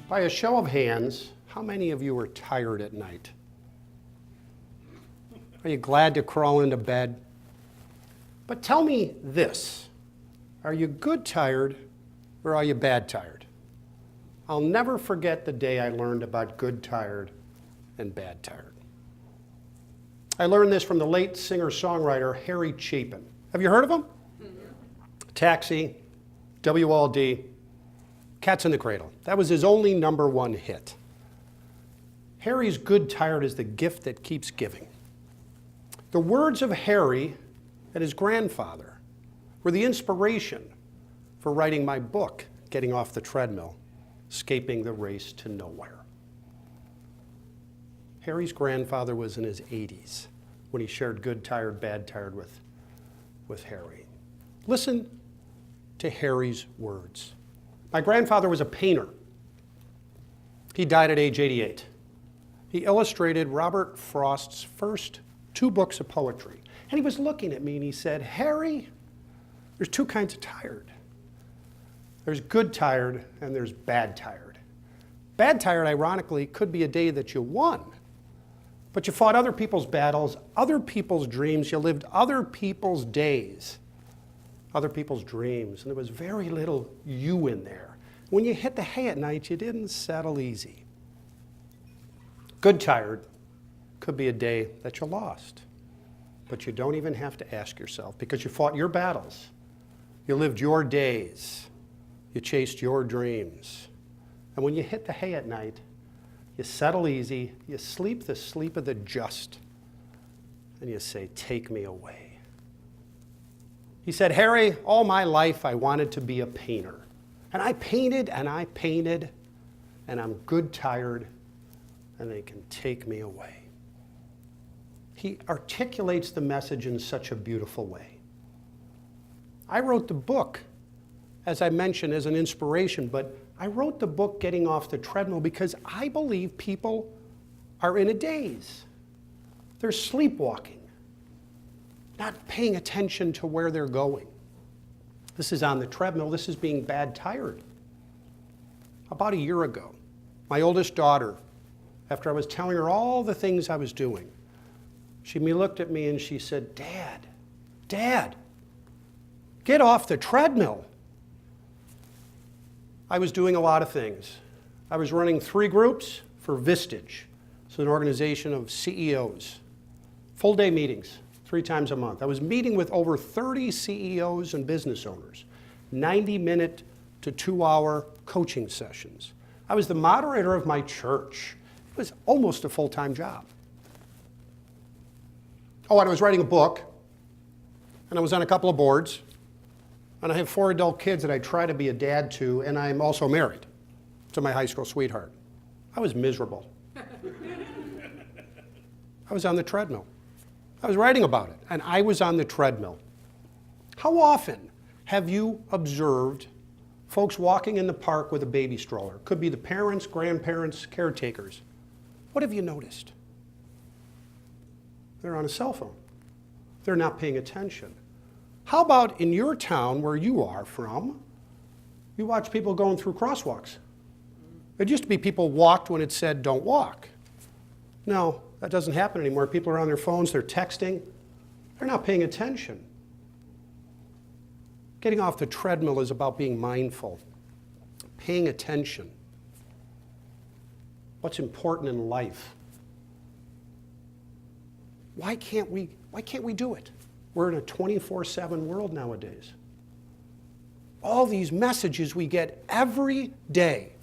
By a show of hands, how many of you are tired at night? Are you glad to crawl into bed? But tell me this, are you good tired or are you bad tired? I'll never forget the day I learned about good tired and bad tired. I learned this from the late singer-songwriter Harry Chapin. Have you heard of him? Taxi, WLD, Cats in the Cradle. That was his only #1 hit. Harry's good tired is the gift that keeps giving. The words of Harry and his grandfather were the inspiration for writing my book, Getting Off the Treadmill, Escaping the Race to Nowhere. Harry's grandfather was in his 80s when he shared good tired, bad tired with Harry. Listen to Harry's words. My grandfather was a painter. He died at age 88. He illustrated Robert Frost's first 2 books of poetry. And he was looking at me and he said, Harry, there's 2 kinds of tired. There's good tired and there's bad tired. Bad tired, ironically, could be a day that you won. But you fought other people's battles, other people's dreams, you lived other people's days, other people's dreams, and there was very little you in there. When you hit the hay at night, you didn't settle easy. Good tired could be a day that you lost, but you don't even have to ask yourself because you fought your battles, you lived your days, you chased your dreams. And when you hit the hay at night, you settle easy, you sleep the sleep of the just, and you say, take me away. He said, Harry, all my life I wanted to be a painter. And I painted, and I'm good tired, and they can take me away. He articulates the message in such a beautiful way. I wrote the book, as I mentioned, as an inspiration, but I wrote the book Getting Off the Treadmill because I believe people are in a daze. They're sleepwalking, not paying attention to where they're going. This is on the treadmill. This is being bad tired. About a year ago, my oldest daughter, after I was telling her all the things I was doing, she looked at me and she said, Dad, get off the treadmill. I was doing a lot of things. I was running 3 groups for Vistage. It's an organization of CEOs. Full-day meetings, 3 times a month. I was meeting with over 30 CEOs and business owners, 90-minute to 2-hour coaching sessions. I was the moderator of my church. It was almost a full-time job. Oh, and I was writing a book, and I was on a couple of boards, and I have 4 adult kids that I try to be a dad to, and I'm also married to my high school sweetheart. I was miserable. I was on the treadmill. I was writing about it, and I was on the treadmill. How often have you observed folks walking in the park with a baby stroller? Could be the parents, grandparents, caretakers. What have you noticed? They're on a cell phone. They're not paying attention. How about in your town where you are from, you watch people going through crosswalks? It used to be people walked when it said don't walk. No, that doesn't happen anymore. People are on their phones, they're texting. They're not paying attention. Getting off the treadmill is about being mindful, paying attention. What's important in life? Why can't we do it? We're in a 24/7 world nowadays. All these messages we get every day.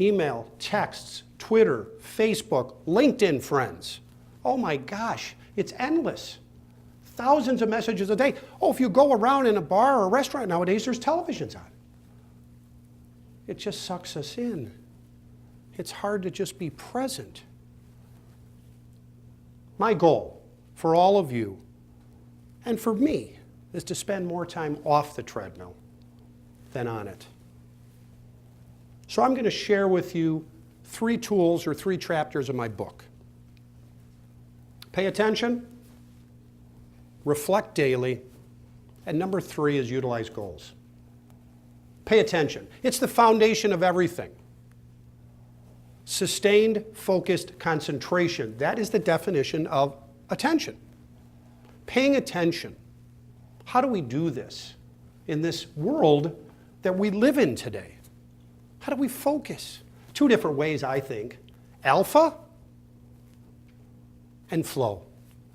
Email, texts, Twitter, Facebook, LinkedIn friends. Oh my gosh, it's endless. Thousands of messages a day. Oh, if you go around in a bar or a restaurant nowadays, there's televisions on. It just sucks us in. It's hard to just be present. My goal for all of you and for me is to spend more time off the treadmill than on it. So I'm going to share with you 3 tools or 3 chapters of my book. Pay attention, reflect daily, and number 3 is utilize goals. Pay attention. It's the foundation of everything. Sustained, focused concentration. That is the definition of attention. Paying attention. How do we do this in this world that we live in today? How do we focus? Two different ways, I think. Alpha and flow.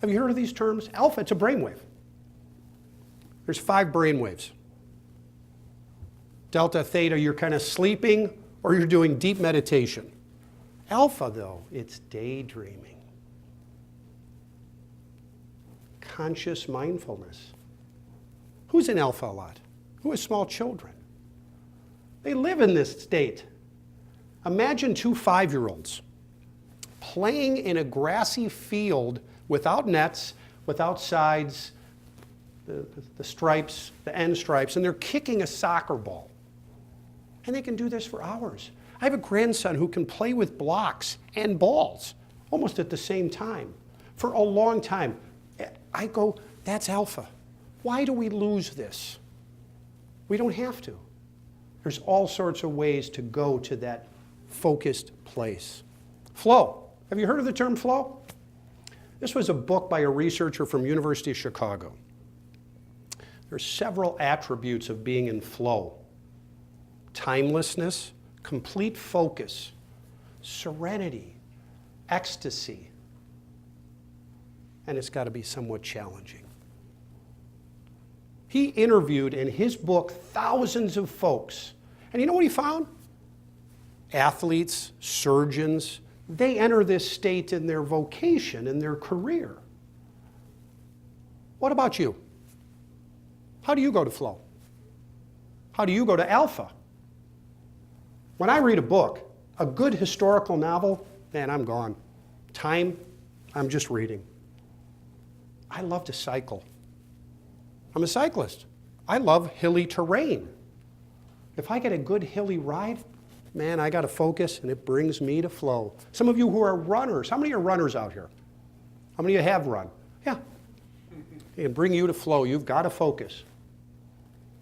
Have you heard of these terms? Alpha, it's a brainwave. There's 5 brainwaves. Delta, theta, you're kind of sleeping or you're doing deep meditation. Alpha, though, it's daydreaming. Conscious mindfulness. Who's in alpha a lot? Who has small children? They live in this state. Imagine 2 5-year-olds playing in a grassy field without nets, without sides, the stripes, the end stripes, and they're kicking a soccer ball. And they can do this for hours. I have a grandson who can play with blocks and balls almost at the same time for a long time. I go, that's alpha. Why do we lose this? We don't have to. There's all sorts of ways to go to that focused place. Flow. Have you heard of the term flow? This was a book by a researcher from University of Chicago. There's several attributes of being in flow. Timelessness, complete focus, serenity, ecstasy, and it's got to be somewhat challenging. He interviewed in his book thousands of folks, and you know what he found? Athletes, surgeons, they enter this state in their vocation, in their career. What about you? How do you go to flow? How do you go to alpha? When I read a book, a good historical novel, man, I'm gone. Time, I'm just reading. I love to cycle. I'm a cyclist. I love hilly terrain. If I get a good hilly ride, man, I got to focus, and it brings me to flow. Some of you who are runners, how many are runners out here? How many of you have run? Yeah. It can bring you to flow. You've got to focus.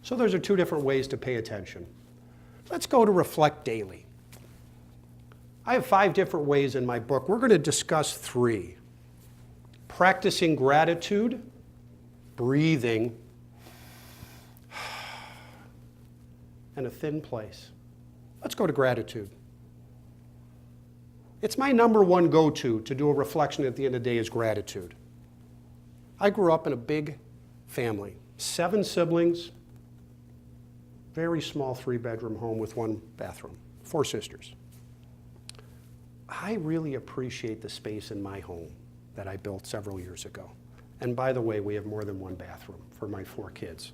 So those are 2 different ways to pay attention. Let's go to reflect daily. I have 5 different ways in my book. We're going to discuss 3. Practicing gratitude, breathing, and a thin place. Let's go to gratitude. It's my number 1 go-to to do a reflection at the end of the day is gratitude. I grew up in a big family, 7 siblings, very small 3-bedroom home with 1 bathroom, 4 sisters. I really appreciate the space in my home that I built several years ago. And by the way, we have more than 1 bathroom for my 4 kids.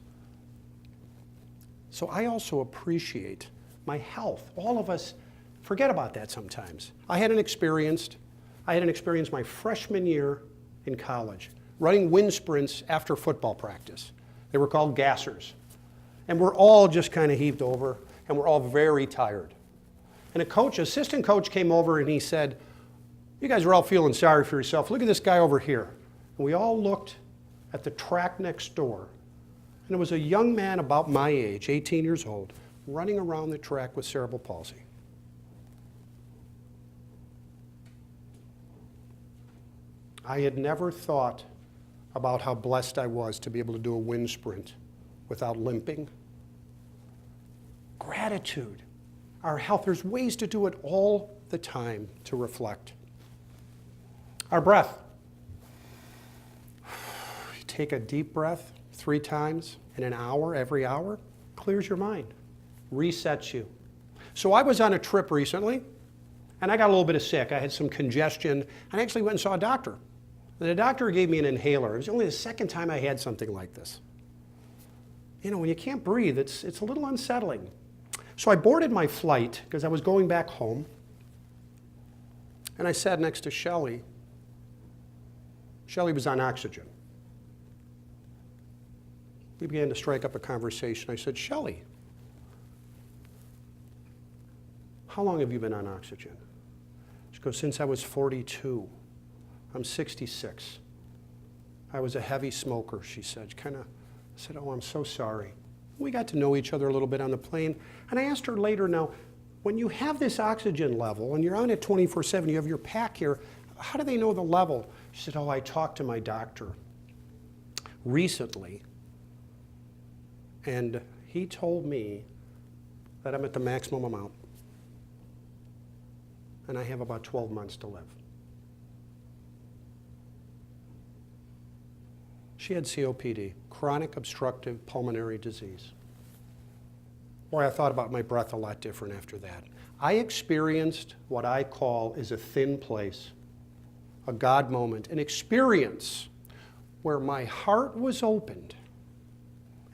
So I also appreciate my health. All of us forget about that sometimes. I had an experience my freshman year in college, running wind sprints after football practice. They were called gassers. And we're all just kind of heaved over, and we're all very tired. And assistant coach came over and he said, you guys are all feeling sorry for yourself. Look at this guy over here. And we all looked at the track next door. And it was a young man about my age, 18 years old, running around the track with cerebral palsy. I had never thought about how blessed I was to be able to do a wind sprint without limping. Gratitude, our health. There's ways to do it all the time to reflect. Our breath. You take a deep breath 3 times in an hour, every hour, clears your mind, resets you. So I was on a trip recently, and I got a little bit sick. I had some congestion, and I actually went and saw a doctor. And the doctor gave me an inhaler. It was only the 2nd time I had something like this. You know, when you can't breathe, it's a little unsettling. So I boarded my flight because I was going back home, and I sat next to Shelley. Shelley was on oxygen. We began to strike up a conversation. I said, Shelley, how long have you been on oxygen? She goes, since I was 42. I'm 66. I was a heavy smoker, she said. I said, oh, I'm so sorry. We got to know each other a little bit on the plane. And I asked her later, now, when you have this oxygen level and you're on it 24/7, you have your pack here, how do they know the level? She said, oh, I talked to my doctor recently, and he told me that I'm at the maximum amount, and I have about 12 months to live. She had COPD, chronic obstructive pulmonary disease. Boy, I thought about my breath a lot different after that. I experienced what I call is a thin place, a God moment, an experience where my heart was opened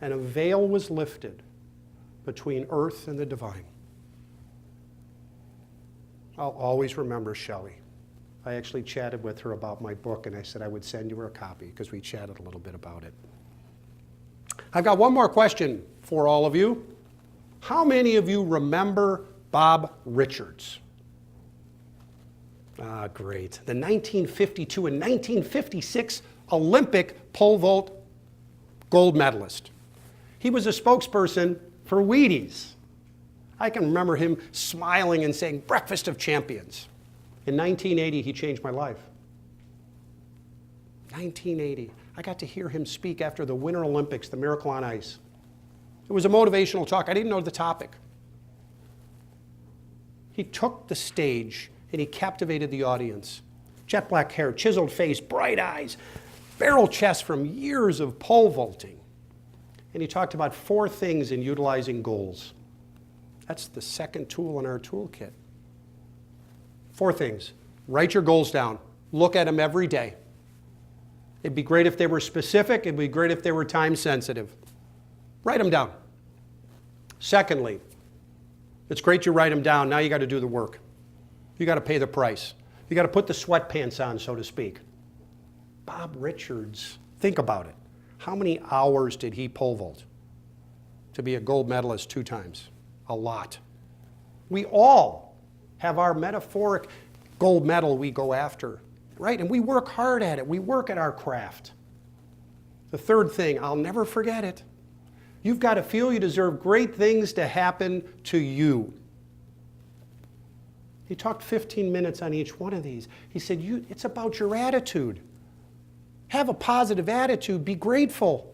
and a veil was lifted between earth and the divine. I'll always remember Shelley. I actually chatted with her about my book, and I said I would send you her a copy because we chatted a little bit about it. I've got one more question for all of you. How many of you remember Bob Richards? Ah, great. The 1952 and 1956 Olympic pole vault gold medalist. He was a spokesperson for Wheaties. I can remember him smiling and saying, breakfast of champions. In 1980, he changed my life. 1980. I got to hear him speak after the Winter Olympics, the Miracle on Ice. It was a motivational talk. I didn't know the topic. He took the stage and he captivated the audience. Jet black hair, chiseled face, bright eyes, barrel chest from years of pole vaulting. And he talked about 4 things in utilizing goals. That's the second tool in our toolkit. 4 things. Write your goals down. Look at them every day. It'd be great if they were specific. It'd be great if they were time sensitive. Write them down. Secondly, it's great you write them down. Now you got to do the work. You got to pay the price. You got to put the sweatpants on, so to speak. Bob Richards, think about it. How many hours did he pole vault to be a gold medalist 2 times? A lot. We all have our metaphoric gold medal we go after, right? And we work hard at it. We work at our craft. The third thing, I'll never forget it. You've got to feel you deserve great things to happen to you. He talked 15 minutes on each one of these. He said, it's about your attitude. Have a positive attitude. Be grateful.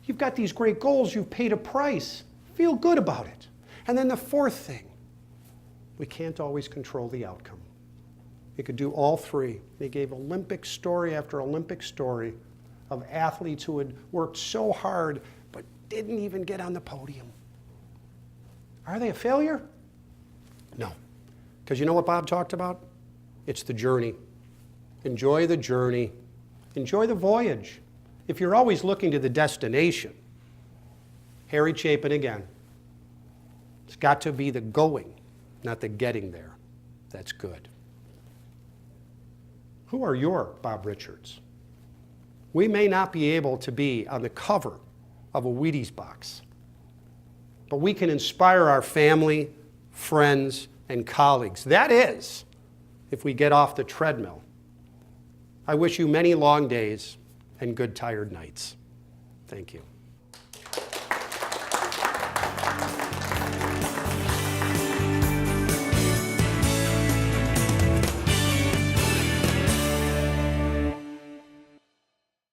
You've got these great goals. You've paid a price. Feel good about it. And then the fourth thing, we can't always control the outcome. You could do all 3. He gave Olympic story after Olympic story of athletes who had worked so hard but didn't even get on the podium. Are they a failure? No. Because you know what Bob talked about? It's the journey. Enjoy the journey. Enjoy the voyage. If you're always looking to the destination, Harry Chapin again, it's got to be the going, not the getting there. That's good. Who are your Bob Richards? We may not be able to be on the cover of a Wheaties box, but we can inspire our family, friends, and colleagues. That is, if we get off the treadmill. I wish you many long days and good tired nights. Thank you.